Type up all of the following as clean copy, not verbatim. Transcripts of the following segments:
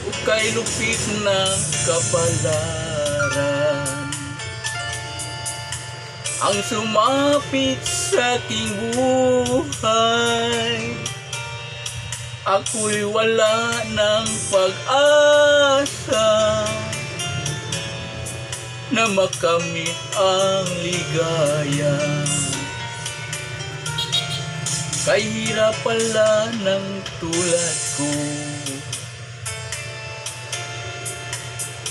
Ukay lupit ng kapalaran ang sumapit sa aking buhay. Ako'y wala ng pag-asa na makamit ang ligaya. Kahirap pala ng tulad ko,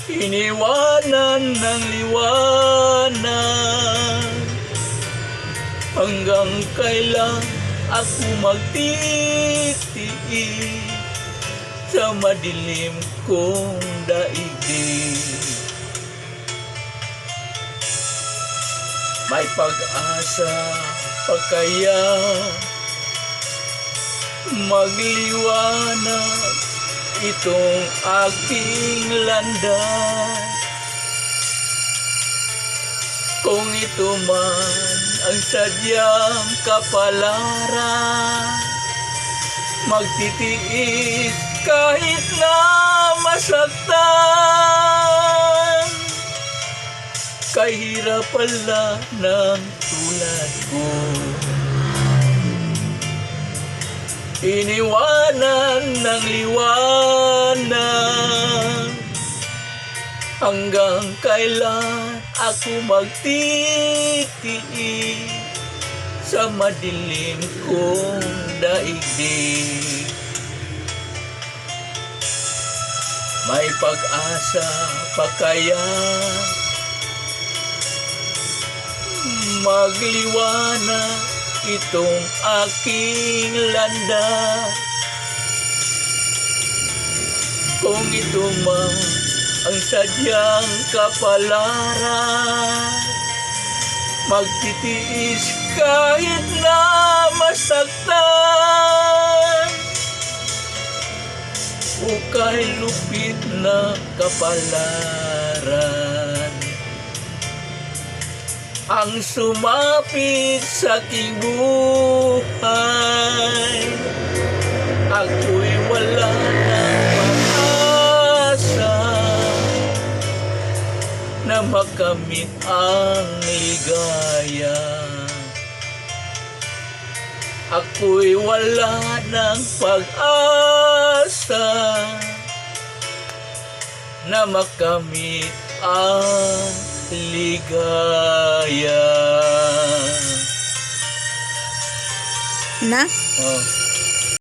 iniwanan ng liwanag. Hanggang kailan ako magtitiis sa madilim kong daigdig? May pag-asa pa kaya magliwanag itong aking landas? Kung ito man ang sadyang kapalaran, magtitiis kahit na masaktan. Kahirap pala ng tulad ko, iniwanan ng liwanag. Hanggang kailan ako magtitiis sa madilim kong daigdig? May pag-asa pa kaya magliwanag itong aking landas? Kung ito man ang sadyang kapalaran, magtitiis kahit na masaktan. Ukay lupit na kapalaran ang sumapit sa aking buhay. Ako'y wala ng pag-asa na makamit ang ligaya. Ako'y wala ng pag-asa na makamit ang ligaya. Na? Oh.